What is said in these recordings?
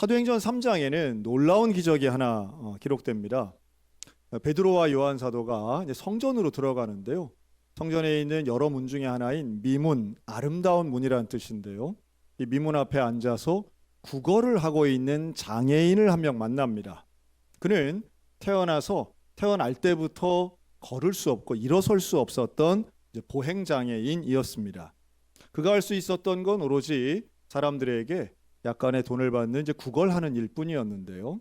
사도행전 3장에는 놀라운 기적이 하나 기록됩니다. 베드로와 요한 사도가 이제 성전으로 들어가는데요. 성전에 있는 여러 문 중에 하나인 미문, 아름다운 문이라는 뜻인데요. 이 미문 앞에 앉아서 구걸을 하고 있는 장애인을 한 명 만납니다. 그는 태어날 때부터 걸을 수 없고 일어설 수 없었던 보행 장애인이었습니다. 그가 할 수 있었던 건 오로지 사람들에게 약간의 돈을 받는 구걸하는 일뿐이었는데요.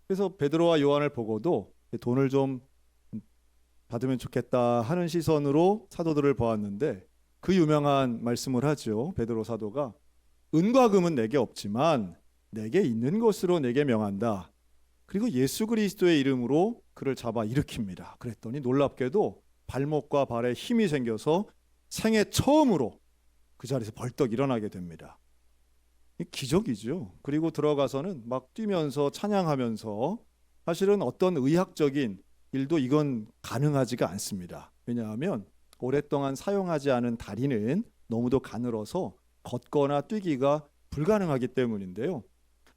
그래서 베드로와 요한을 보고도 돈을 좀 받으면 좋겠다 하는 시선으로 사도들을 보았는데, 그 유명한 말씀을 하죠. 베드로 사도가 은과 금은 내게 없지만 내게 있는 것으로 내게 명한다. 그리고 예수 그리스도의 이름으로 그를 잡아 일으킵니다. 그랬더니 놀랍게도 발목과 발에 힘이 생겨서 생애 처음으로 그 자리에서 벌떡 일어나게 됩니다. 기적이죠. 그리고 들어가서는 막 뛰면서 찬양하면서, 사실은 어떤 의학적인 일도 이건 가능하지가 않습니다. 왜냐하면 오랫동안 사용하지 않은 다리는 너무도 가늘어서 걷거나 뛰기가 불가능하기 때문인데요.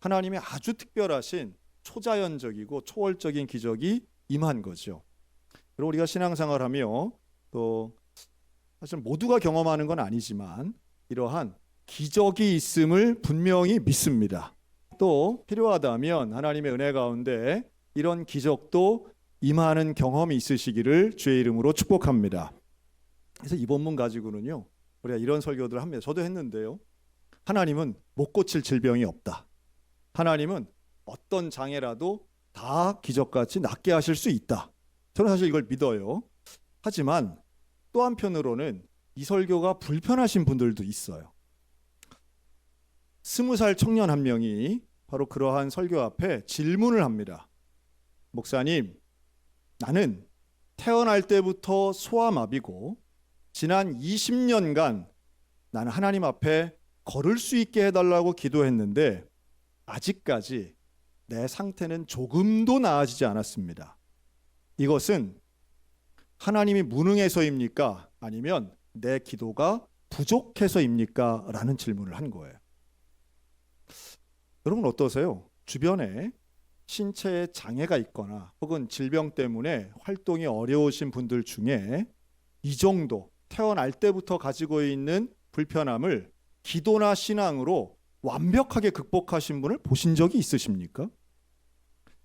하나님의 아주 특별하신 초자연적이고 초월적인 기적이 임한 거죠. 그리고 우리가 신앙생활하며 또 사실 모두가 경험하는 건 아니지만 이러한 기적이 있음을 분명히 믿습니다. 또 필요하다면 하나님의 은혜 가운데 이런 기적도 임하는 경험이 있으시기를 주의 이름으로 축복합니다. 그래서 이 본문 가지고는요, 우리가 이런 설교들을 합니다. 저도 했는데요. 하나님은 못 고칠 질병이 없다. 하나님은 어떤 장애라도 다 기적같이 낫게 하실 수 있다. 저는 사실 이걸 믿어요. 하지만 또 한편으로는 이 설교가 불편하신 분들도 있어요. 20살 청년 한 명이 바로 그러한 설교 앞에 질문을 합니다. 목사님, 나는 태어날 때부터 소아마비고 지난 20년간 나는 하나님 앞에 걸을 수 있게 해달라고 기도했는데 아직까지 내 상태는 조금도 나아지지 않았습니다. 이것은 하나님이 무능해서입니까? 아니면 내 기도가 부족해서입니까? 라는 질문을 한 거예요. 여러분 어떠세요? 주변에 신체에 장애가 있거나 혹은 질병 때문에 활동이 어려우신 분들 중에 이 정도 태어날 때부터 가지고 있는 불편함을 기도나 신앙으로 완벽하게 극복하신 분을 보신 적이 있으십니까?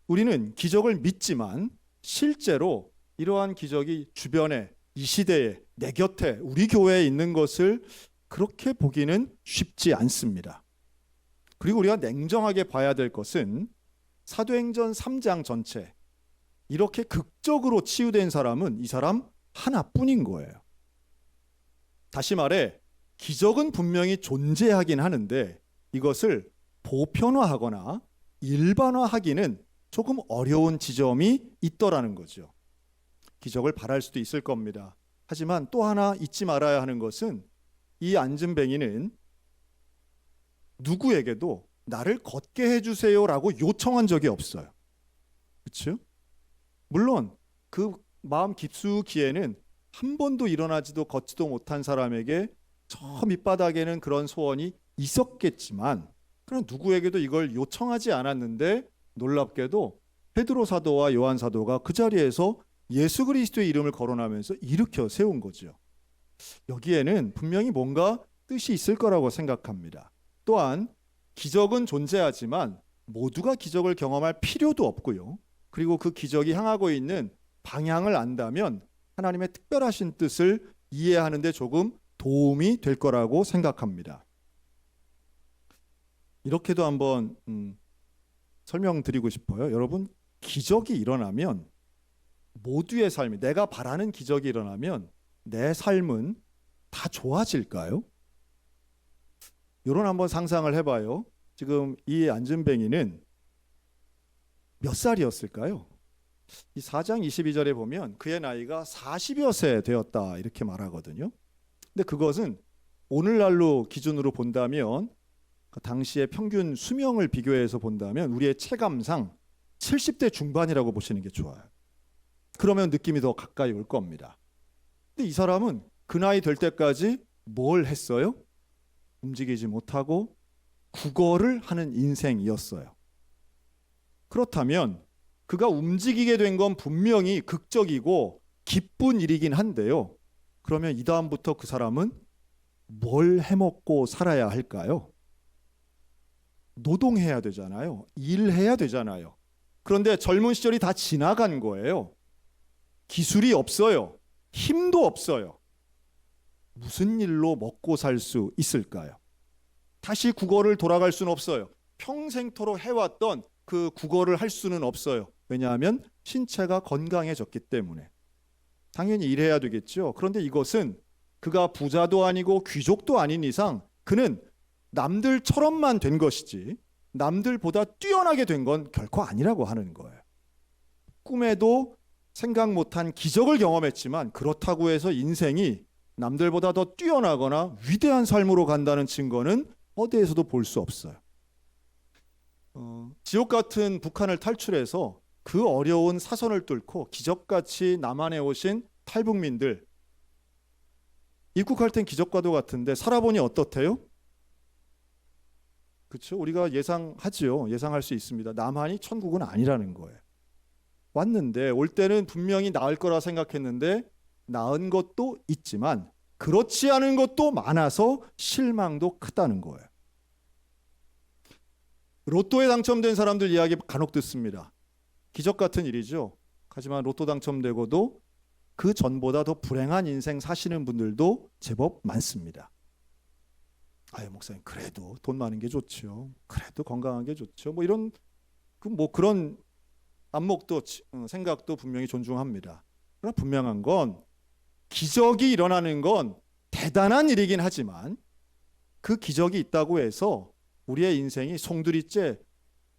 우리는 기적을 믿지만 실제로 이러한 기적이 주변에, 이 시대에, 내 곁에, 우리 교회에 있는 것을 그렇게 보기는 쉽지 않습니다. 그리고 우리가 냉정하게 봐야 될 것은 사도행전 3장 전체 이렇게 극적으로 치유된 사람은 이 사람 하나뿐인 거예요. 다시 말해 기적은 분명히 존재하긴 하는데 이것을 보편화하거나 일반화하기는 조금 어려운 지점이 있더라는 거죠. 기적을 바랄 수도 있을 겁니다. 하지만 또 하나 잊지 말아야 하는 것은 이 안진뱅이는 누구에게도 나를 걷게 해주세요라고 요청한 적이 없어요. 그렇죠? 물론 그 마음 깊숙이에는 한 번도 일어나지도 걷지도 못한 사람에게 저 밑바닥에는 그런 소원이 있었겠지만, 그런 누구에게도 이걸 요청하지 않았는데 놀랍게도 베드로 사도와 요한 사도가 그 자리에서 예수 그리스도의 이름을 거론하면서 일으켜 세운 거죠. 여기에는 분명히 뭔가 뜻이 있을 거라고 생각합니다. 또한 기적은 존재하지만 모두가 기적을 경험할 필요도 없고요. 그리고 그 기적이 향하고 있는 방향을 안다면 하나님의 특별하신 뜻을 이해하는 데 조금 도움이 될 거라고 생각합니다. 이렇게도 한번 설명드리고 싶어요. 여러분, 기적이 일어나면 모두의 삶이, 내가 바라는 기적이 일어나면 내 삶은 다 좋아질까요? 이런 한번 상상을 해봐요. 지금 이 안진뱅이는 몇 살이었을까요? 이 4장 22절에 보면 그의 나이가 40여 세 되었다 이렇게 말하거든요. 근데 그것은 오늘날로 기준으로 본다면, 그 당시의 평균 수명을 비교해서 본다면 우리의 체감상 70대 중반이라고 보시는 게 좋아요. 그러면 느낌이 더 가까이 올 겁니다. 근데 이 사람은 그 나이 될 때까지 뭘 했어요? 움직이지 못하고 국어를 하는 인생이었어요. 그렇다면 그가 움직이게 된 건 분명히 극적이고 기쁜 일이긴 한데요. 그러면 이 다음부터 그 사람은 뭘 해먹고 살아야 할까요? 노동해야 되잖아요. 일해야 되잖아요. 그런데 젊은 시절이 다 지나간 거예요. 기술이 없어요. 힘도 없어요. 무슨 일로 먹고 살 수 있을까요? 다시 국어를 돌아갈 수는 없어요. 평생토록 해왔던 그 국어를 할 수는 없어요. 왜냐하면 신체가 건강해졌기 때문에. 당연히 일해야 되겠죠. 그런데 이것은 그가 부자도 아니고 귀족도 아닌 이상 그는 남들처럼만 된 것이지 남들보다 뛰어나게 된 건 결코 아니라고 하는 거예요. 꿈에도 생각 못한 기적을 경험했지만 그렇다고 해서 인생이 남들보다 더 뛰어나거나 위대한 삶으로 간다는 증거는 어디에서도 볼 수 없어요. 지옥 같은 북한을 탈출해서 그 어려운 사선을 뚫고 기적같이 남한에 오신 탈북민들, 입국할 땐 기적과도 같은데 살아보니 어떻대요? 그렇죠? 우리가 예상하지요. 예상할 수 있습니다. 남한이 천국은 아니라는 거예요. 왔는데 올 때는 분명히 나을 거라 생각했는데 나은 것도 있지만 그렇지 않은 것도 많아서 실망도 크다는 거예요. 로또에 당첨된 사람들 이야기 간혹 듣습니다. 기적 같은 일이죠. 하지만 로또 당첨되고도 그 전보다 더 불행한 인생 사시는 분들도 제법 많습니다. 아유 목사님 그래도 돈 많은 게 좋죠. 그래도 건강한 게 좋죠. 뭐 이런 그런 안목도 생각도 분명히 존중합니다. 그러나 분명한 건 기적이 일어나는 건 대단한 일이긴 하지만 그 기적이 있다고 해서 우리의 인생이 송두리째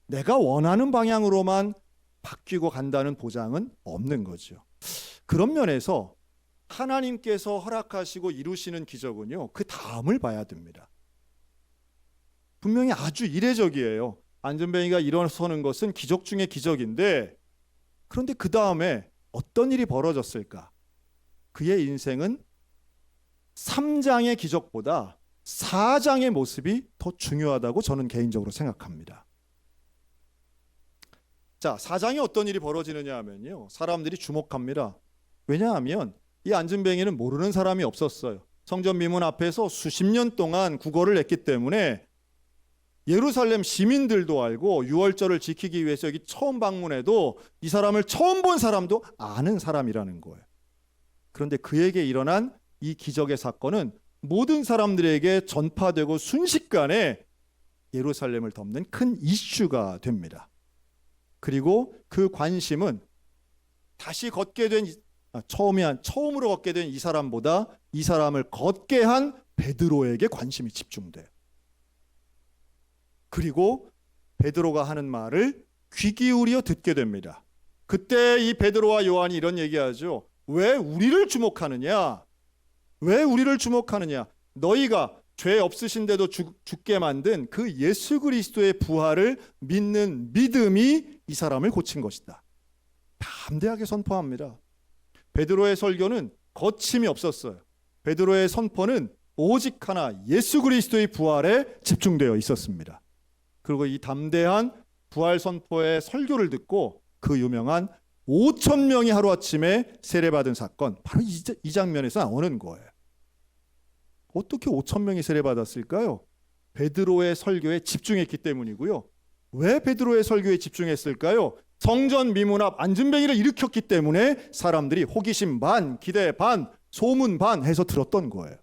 내가 원하는 방향으로만 바뀌고 간다는 보장은 없는 거죠. 그런 면에서 하나님께서 허락하시고 이루시는 기적은요, 그 다음을 봐야 됩니다. 분명히 아주 이례적이에요. 안전뱅이가 일어서는 것은 기적 중의 기적인데 그런데 그 다음에 어떤 일이 벌어졌을까? 그의 인생은 3장의 기적보다 4장의 모습이 더 중요하다고 저는 개인적으로 생각합니다. 자, 4장에 어떤 일이 벌어지느냐 하면요. 사람들이 주목합니다. 왜냐하면 이 안전뱅이는 모르는 사람이 없었어요. 성전 미문 앞에서 수십 년 동안 구걸을 했기 때문에 예루살렘 시민들도 알고 유월절을 지키기 위해서 여기 처음 방문해도 이 사람을 처음 본 사람도 아는 사람이라는 거예요. 그런데 그에게 일어난 이 기적의 사건은 모든 사람들에게 전파되고 순식간에 예루살렘을 덮는 큰 이슈가 됩니다. 그리고 그 관심은 다시 걷게 된 처음으로 걷게 된 이 사람보다 이 사람을 걷게 한 베드로에게 관심이 집중돼요. 그리고 베드로가 하는 말을 귀 기울여 듣게 됩니다. 그때 이 베드로와 요한이 이런 얘기하죠. 왜 우리를 주목하느냐? 왜 우리를 주목하느냐? 너희가 죄 없으신데도 죽게 만든 그 예수 그리스도의 부활을 믿는 믿음이 이 사람을 고친 것이다. 담대하게 선포합니다. 베드로의 설교는 거침이 없었어요. 베드로의 선포는 오직 하나 예수 그리스도의 부활에 집중되어 있었습니다. 그리고 이 담대한 부활 선포의 설교를 듣고 그 유명한 5천 명이 하루아침에 세례받은 사건, 바로 이 장면에서 나오는 거예요. 어떻게 5천 명이 세례받았을까요? 베드로의 설교에 집중했기 때문이고요. 왜 베드로의 설교에 집중했을까요? 성전 미문 앞 안전뱅이를 일으켰기 때문에 사람들이 호기심 반, 기대 반, 소문 반 해서 들었던 거예요.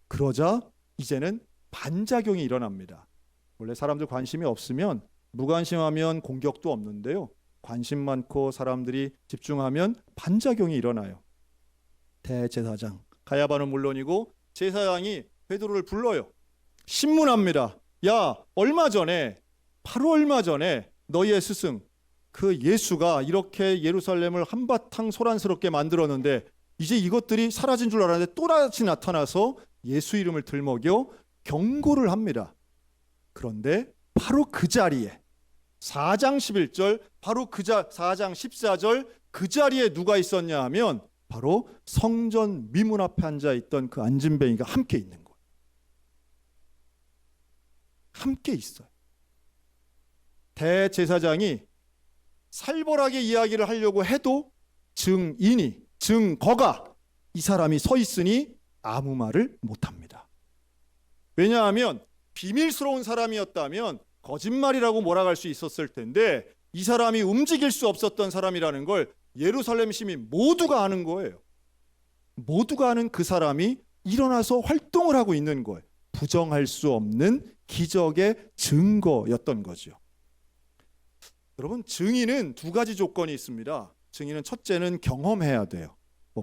그러자 이제는 반작용이 일어납니다. 원래 사람들 관심이 없으면 무관심하면 공격도 없는데요. 관심 많고 사람들이 집중하면 반작용이 일어나요. 대제사장 가야바는 물론이고 제사장이 베드로를 불러요. 신문합니다. 야, 바로 얼마 전에 너희의 스승 그 예수가 이렇게 예루살렘을 한바탕 소란스럽게 만들었는데 이제 이것들이 사라진 줄 알았는데 또다시 나타나서 예수 이름을 들먹여 경고를 합니다. 그런데 바로 그 자리에 4장 11절 바로 4장 14절 그 자리에 누가 있었냐 하면 바로 성전 미문 앞에 앉아있던 그 안진뱅이가 함께 있는 거예요. 함께 있어요. 대제사장이 살벌하게 이야기를 하려고 해도 증거가 이 사람이 서 있으니 아무 말을 못합니다. 왜냐하면 비밀스러운 사람이었다면 거짓말이라고 몰아갈 수 있었을 텐데 이 사람이 움직일 수 없었던 사람이라는 걸 예루살렘 시민 모두가 아는 거예요. 모두가 아는 그 사람이 일어나서 활동을 하고 있는 거예요. 부정할 수 없는 기적의 증거였던 거죠. 여러분, 증인은 두 가지 조건이 있습니다. 증인은 첫째는 경험해야 돼요.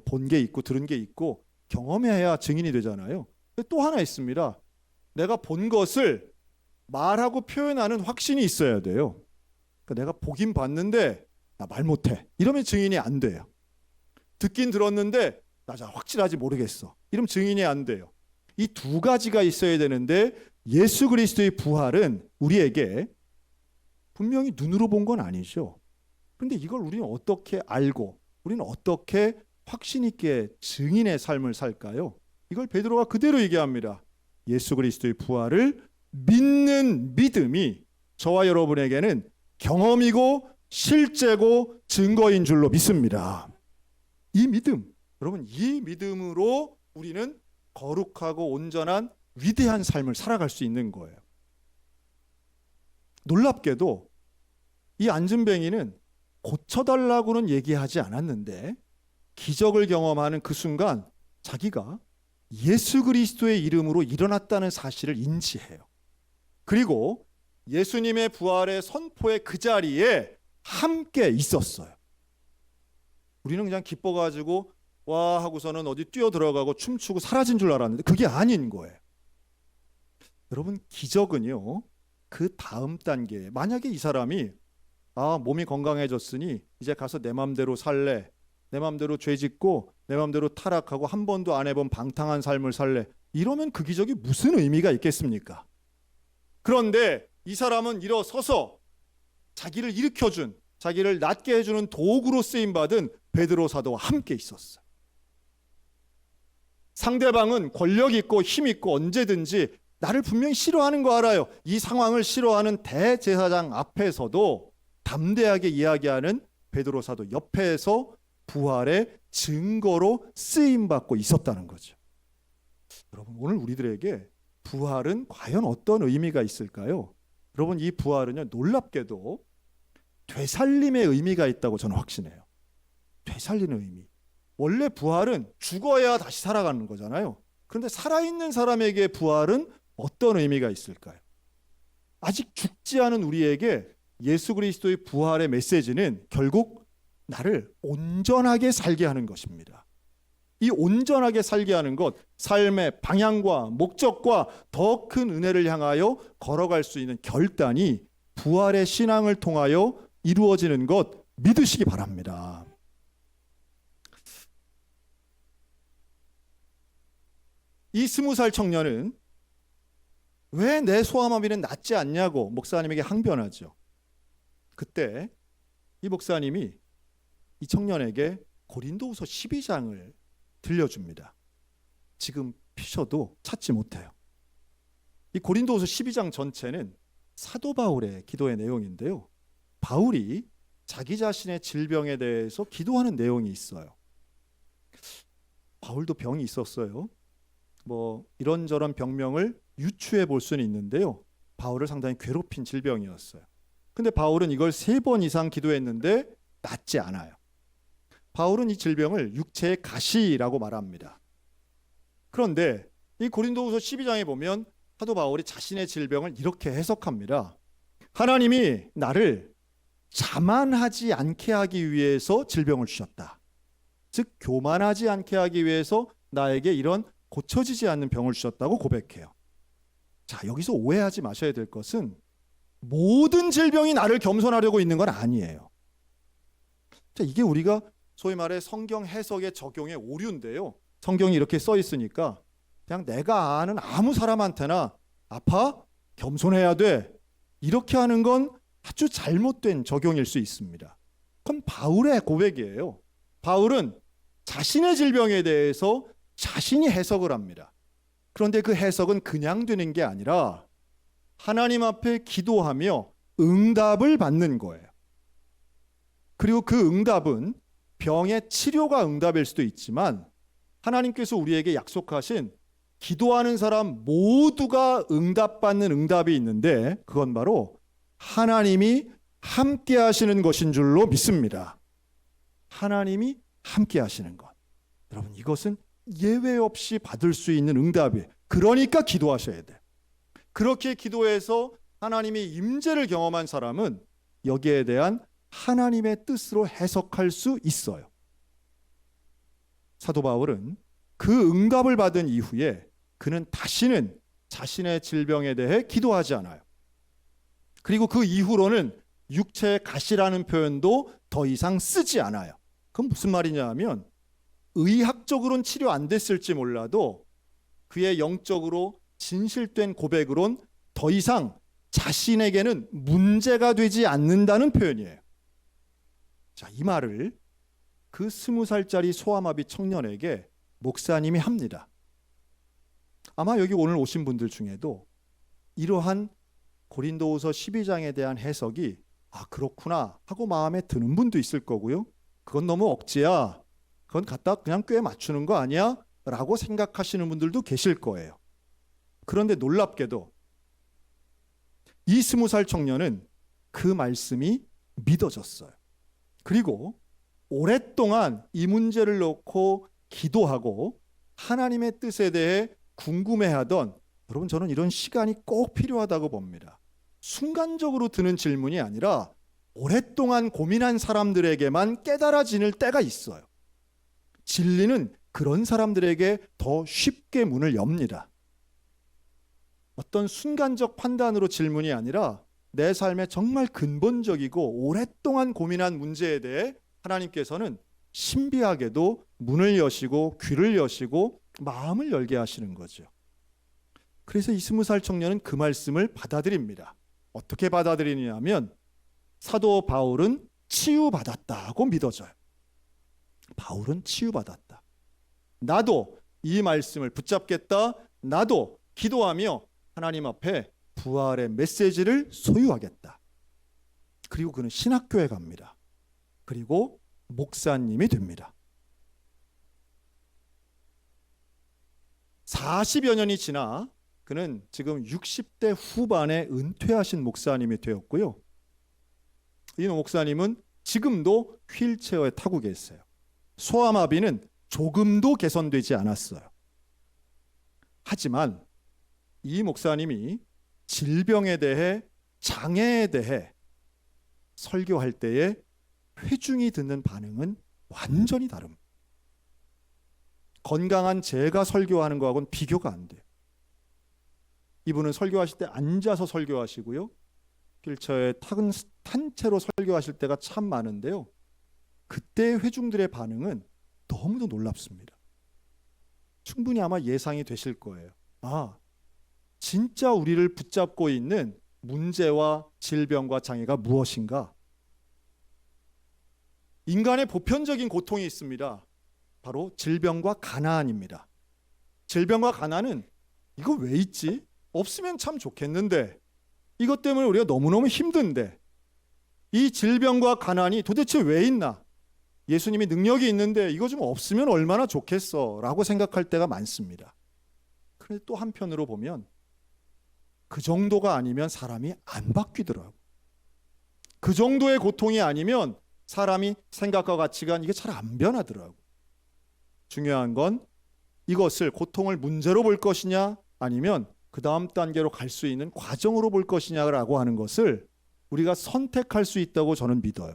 본 게 있고 들은 게 있고 경험해야 증인이 되잖아요. 또 하나 있습니다. 내가 본 것을 말하고 표현하는 확신이 있어야 돼요. 그러니까 내가 보긴 봤는데 나 말 못해. 이러면 증인이 안 돼요. 듣긴 들었는데 나 잘 확실하지 모르겠어. 이러면 증인이 안 돼요. 이 두 가지가 있어야 되는데 예수 그리스도의 부활은 우리에게 분명히 눈으로 본 건 아니죠. 그런데 이걸 우리는 어떻게 알고 우리는 어떻게 확신 있게 증인의 삶을 살까요? 이걸 베드로가 그대로 얘기합니다. 예수 그리스도의 부활을 믿는 믿음이 저와 여러분에게는 경험이고 실제고 증거인 줄로 믿습니다. 이 믿음, 여러분, 이 믿음으로 우리는 거룩하고 온전한 위대한 삶을 살아갈 수 있는 거예요. 놀랍게도 이 안진뱅이는 고쳐달라고는 얘기하지 않았는데 기적을 경험하는 그 순간 자기가 예수 그리스도의 이름으로 일어났다는 사실을 인지해요. 그리고 예수님의 부활의 선포의 그 자리에 함께 있었어요. 우리는 그냥 기뻐가지고 와 하고서는 어디 뛰어 들어가고 춤추고 사라진 줄 알았는데 그게 아닌 거예요. 여러분, 기적은요, 그 다음 단계에 만약에 이 사람이 몸이 건강해졌으니 이제 가서 내 맘대로 살래, 내 맘대로 죄 짓고 내 맘대로 타락하고 한 번도 안 해본 방탕한 삶을 살래, 이러면 그 기적이 무슨 의미가 있겠습니까? 그런데 이 사람은 일어서서 자기를 일으켜준, 자기를 낫게 해주는 도구로 쓰임받은 베드로 사도와 함께 있었어요. 상대방은 권력 있고 힘 있고 언제든지 나를 분명히 싫어하는 거 알아요. 이 상황을 싫어하는 대제사장 앞에서도 담대하게 이야기하는 베드로 사도 옆에서 부활의 증거로 쓰임받고 있었다는 거죠. 여러분, 오늘 우리들에게 부활은 과연 어떤 의미가 있을까요? 여러분, 이 부활은요, 놀랍게도 되살림의 의미가 있다고 저는 확신해요. 되살리는 의미. 원래 부활은 죽어야 다시 살아가는 거잖아요. 그런데 살아있는 사람에게 부활은 어떤 의미가 있을까요? 아직 죽지 않은 우리에게 예수 그리스도의 부활의 메시지는 결국 나를 온전하게 살게 하는 것입니다. 이 온전하게 살게 하는 것, 삶의 방향과 목적과 더 큰 은혜를 향하여 걸어갈 수 있는 결단이 부활의 신앙을 통하여 이루어지는 것 믿으시기 바랍니다. 이 20살 청년은 왜 내 소아마비는 낫지 않냐고 목사님에게 항변하죠. 그때 이 목사님이 이 청년에게 고린도후서 12장을 들려줍니다. 지금 피셔도 찾지 못해요. 이 고린도후서 12장 전체는 사도 바울의 기도의 내용인데요. 바울이 자기 자신의 질병에 대해서 기도하는 내용이 있어요. 바울도 병이 있었어요. 이런저런 병명을 유추해 볼 수는 있는데요. 바울을 상당히 괴롭힌 질병이었어요. 근데 바울은 이걸 3번 이상 기도했는데 낫지 않아요. 바울은 이 질병을 육체의 가시라고 말합니다. 그런데 이 고린도후서 12장에 보면 사도 바울이 자신의 질병을 이렇게 해석합니다. 하나님이 나를 자만하지 않게 하기 위해서 질병을 주셨다. 즉 교만하지 않게 하기 위해서 나에게 이런 고쳐지지 않는 병을 주셨다고 고백해요. 자, 여기서 오해하지 마셔야 될 것은 모든 질병이 나를 겸손하려고 있는 건 아니에요. 자, 이게 우리가 소위 말해 성경 해석의 적용의 오류인데요. 성경이 이렇게 써 있으니까 그냥 내가 아는 아무 사람한테나 아파? 겸손해야 돼. 이렇게 하는 건 아주 잘못된 적용일 수 있습니다. 그건 바울의 고백이에요. 바울은 자신의 질병에 대해서 자신이 해석을 합니다. 그런데 그 해석은 그냥 되는 게 아니라 하나님 앞에 기도하며 응답을 받는 거예요. 그리고 그 응답은 병의 치료가 응답일 수도 있지만 하나님께서 우리에게 약속하신 기도하는 사람 모두가 응답받는 응답이 있는데 그건 바로 하나님이 함께 하시는 것인 줄로 믿습니다. 하나님이 함께 하시는 것. 여러분, 이것은 예외 없이 받을 수 있는 응답이에요. 그러니까 기도하셔야 돼요. 그렇게 기도해서 하나님의 임재를 경험한 사람은 여기에 대한 하나님의 뜻으로 해석할 수 있어요. 사도 바울은 그 응답을 받은 이후에 그는 다시는 자신의 질병에 대해 기도하지 않아요. 그리고 그 이후로는 육체의 가시라는 표현도 더 이상 쓰지 않아요. 그건 무슨 말이냐 하면 의학적으로는 치료 안 됐을지 몰라도 그의 영적으로 진실된 고백으론 더 이상 자신에게는 문제가 되지 않는다는 표현이에요. 자, 이 말을 그 20살짜리 소아마비 청년에게 목사님이 합니다. 아마 여기 오늘 오신 분들 중에도 이러한 고린도후서 12장에 대한 해석이 그렇구나 하고 마음에 드는 분도 있을 거고요. 그건 너무 억지야. 그건 갖다 그냥 꽤 맞추는 거 아니야? 라고 생각하시는 분들도 계실 거예요. 그런데 놀랍게도 이 20살 청년은 그 말씀이 믿어졌어요. 그리고 오랫동안 이 문제를 놓고 기도하고 하나님의 뜻에 대해 궁금해하던, 여러분, 저는 이런 시간이 꼭 필요하다고 봅니다. 순간적으로 드는 질문이 아니라 오랫동안 고민한 사람들에게만 깨달아지는 때가 있어요. 진리는 그런 사람들에게 더 쉽게 문을 엽니다. 어떤 순간적 판단으로 질문이 아니라 내 삶에 정말 근본적이고 오랫동안 고민한 문제에 대해 하나님께서는 신비하게도 문을 여시고 귀를 여시고 마음을 열게 하시는 거죠. 그래서 이 20살 청년은 그 말씀을 받아들입니다. 어떻게 받아들이냐면 사도 바울은 치유받았다고 믿어져요. 바울은 치유받았다. 나도 이 말씀을 붙잡겠다. 나도 기도하며 하나님 앞에 부활의 메시지를 소유하겠다. 그리고 그는 신학교에 갑니다. 그리고 목사님이 됩니다. 40여 년이 지나 그는 지금 60대 후반에 은퇴하신 목사님이 되었고요. 이 목사님은 지금도 휠체어에 타고 계세요. 소아마비는 조금도 개선되지 않았어요. 하지만 이 목사님이 질병에 대해, 장애에 대해 설교할 때에 회중이 듣는 반응은 완전히 다릅니다. 건강한 제가 설교하는 거하고는 비교가 안 돼요. 이분은 설교하실 때 앉아서 설교하시고요. 휠체어에 탄 채로 설교하실 때가 참 많은데요. 그때 회중들의 반응은 너무도 놀랍습니다. 충분히 아마 예상이 되실 거예요. 진짜 우리를 붙잡고 있는 문제와 질병과 장애가 무엇인가? 인간의 보편적인 고통이 있습니다. 바로 질병과 가난입니다. 질병과 가난은 이거 왜 있지? 없으면 참 좋겠는데, 이것 때문에 우리가 너무너무 힘든데, 이 질병과 가난이 도대체 왜 있나? 예수님이 능력이 있는데 이거 좀 없으면 얼마나 좋겠어 라고 생각할 때가 많습니다. 그런데 또 한편으로 보면 그 정도가 아니면 사람이 안 바뀌더라고요. 그 정도의 고통이 아니면 사람이 생각과 가치관 이게 잘 안 변하더라고요. 중요한 건 이것을 고통을 문제로 볼 것이냐 아니면 그 다음 단계로 갈 수 있는 과정으로 볼 것이냐라고 하는 것을 우리가 선택할 수 있다고 저는 믿어요.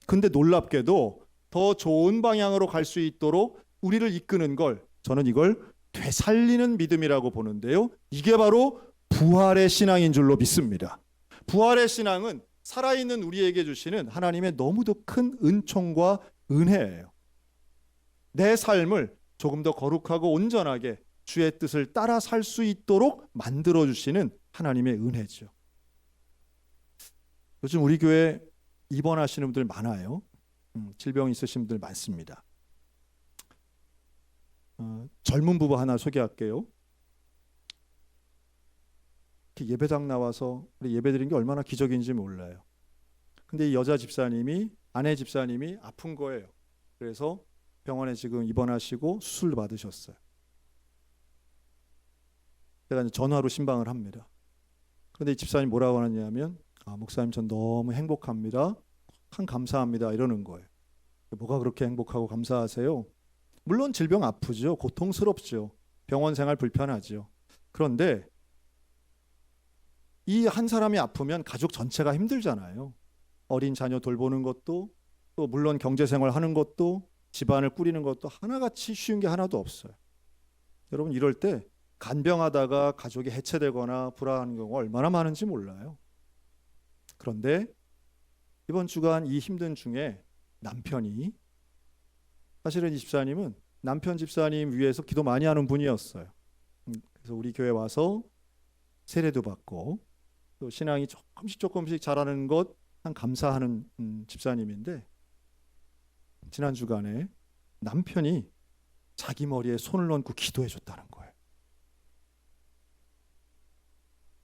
근데 놀랍게도 더 좋은 방향으로 갈 수 있도록 우리를 이끄는 걸, 저는 이걸 되살리는 믿음이라고 보는데요. 이게 바로 부활의 신앙인 줄로 믿습니다. 부활의 신앙은 살아있는 우리에게 주시는 하나님의 너무도 큰 은총과 은혜예요. 내 삶을 조금 더 거룩하고 온전하게 주의 뜻을 따라 살 수 있도록 만들어주시는 하나님의 은혜죠. 요즘 우리 교회 입원하시는 분들 많아요. 질병 있으신 분들 많습니다. 젊은 부부 하나 소개할게요. 이렇게 예배당 나와서 우리 예배드린 게 얼마나 기적인지 몰라요. 근데 이 여자 집사님이, 아내 집사님이 아픈 거예요. 그래서 병원에 지금 입원하시고 수술도 받으셨어요. 제가 이제 전화로 신방을 합니다. 그런데 이 집사님 뭐라고 하느냐면, 목사님 전 너무 행복합니다. 참 감사합니다. 이러는 거예요. 뭐가 그렇게 행복하고 감사하세요? 물론 질병 아프죠. 고통스럽죠. 병원 생활 불편하죠. 그런데 이 한 사람이 아프면 가족 전체가 힘들잖아요. 어린 자녀 돌보는 것도, 또 물론 경제생활 하는 것도, 집안을 꾸리는 것도 하나같이 쉬운 게 하나도 없어요. 여러분, 이럴 때 간병하다가 가족이 해체되거나 불안한 경우가 얼마나 많은지 몰라요. 그런데 이번 주간 이 힘든 중에 남편이, 사실은 이 집사님은 남편 집사님 위해서 기도 많이 하는 분이었어요. 그래서 우리 교회 와서 세례도 받고 또 신앙이 조금씩 자라는 것 한 감사하는 집사님인데, 지난 주간에 남편이 자기 머리에 손을 얹고 기도해 줬다는 거예요.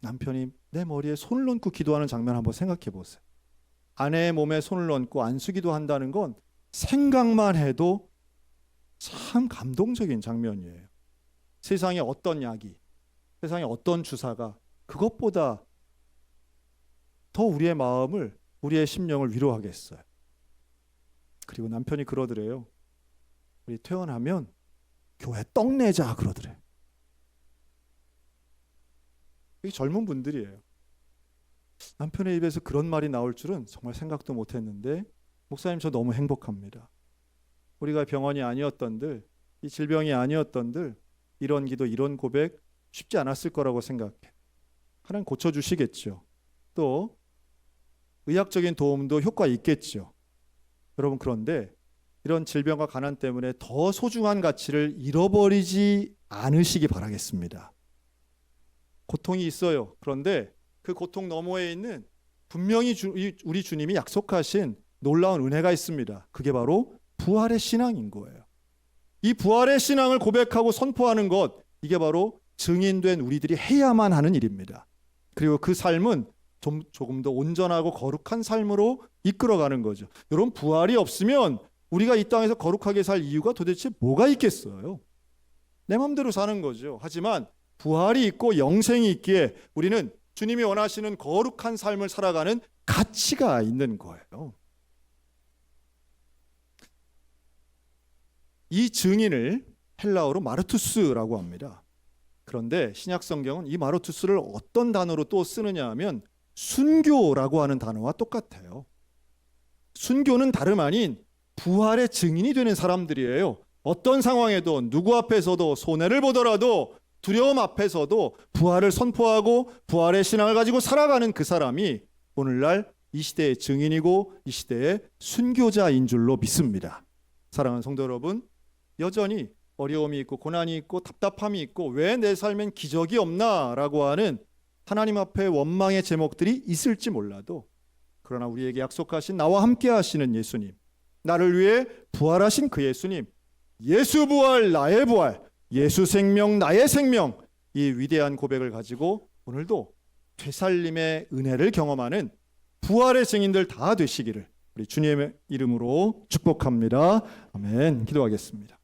남편이 내 머리에 손을 얹고 기도하는 장면 한번 생각해 보세요. 아내의 몸에 손을 얹고 안수기도 한다는 건 생각만 해도 참 감동적인 장면이에요. 세상에 어떤 약이, 세상에 어떤 주사가 그것보다 더 우리의 마음을, 우리의 심령을 위로하겠어요. 그리고 남편이 그러더래요. 우리 퇴원하면 교회 떡 내자 그러더래요. 이게 젊은 분들이에요. 남편의 입에서 그런 말이 나올 줄은 정말 생각도 못했는데, 목사님 저 너무 행복합니다. 우리가 병원이 아니었던들, 이 질병이 아니었던들 이런 기도, 이런 고백 쉽지 않았을 거라고 생각해. 하나님 고쳐주시겠죠. 또 의학적인 도움도 효과 있겠죠. 여러분, 그런데 이런 질병과 가난 때문에 더 소중한 가치를 잃어버리지 않으시기 바라겠습니다. 고통이 있어요. 그런데 그 고통 너머에 있는 분명히 우리 주님이 약속하신 놀라운 은혜가 있습니다. 그게 바로 부활의 신앙인 거예요. 이 부활의 신앙을 고백하고 선포하는 것, 이게 바로 증인된 우리들이 해야만 하는 일입니다. 그리고 그 삶은 조금 더 온전하고 거룩한 삶으로 이끌어가는 거죠. 여러분, 부활이 없으면 우리가 이 땅에서 거룩하게 살 이유가 도대체 뭐가 있겠어요? 내 마음대로 사는 거죠. 하지만 부활이 있고 영생이 있기에 우리는 주님이 원하시는 거룩한 삶을 살아가는 가치가 있는 거예요. 이 증인을 헬라어로 마르투스라고 합니다. 그런데 신약 성경은 이 마르투스를 어떤 단어로 또 쓰느냐 하면 순교라고 하는 단어와 똑같아요. 순교는 다름 아닌 부활의 증인이 되는 사람들이에요. 어떤 상황에도, 누구 앞에서도, 손해를 보더라도, 두려움 앞에서도 부활을 선포하고 부활의 신앙을 가지고 살아가는 그 사람이 오늘날 이 시대의 증인이고 이 시대의 순교자인 줄로 믿습니다. 사랑하는 성도 여러분, 여전히 어려움이 있고 고난이 있고 답답함이 있고 왜 내 삶엔 기적이 없나 라고 하는 하나님 앞에 원망의 제목들이 있을지 몰라도, 그러나 우리에게 약속하신 나와 함께 하시는 예수님, 나를 위해 부활하신 그 예수님, 예수 부활 나의 부활, 예수 생명 나의 생명, 이 위대한 고백을 가지고 오늘도 되살림의 은혜를 경험하는 부활의 증인들 다 되시기를 우리 주님의 이름으로 축복합니다. 아멘. 기도하겠습니다.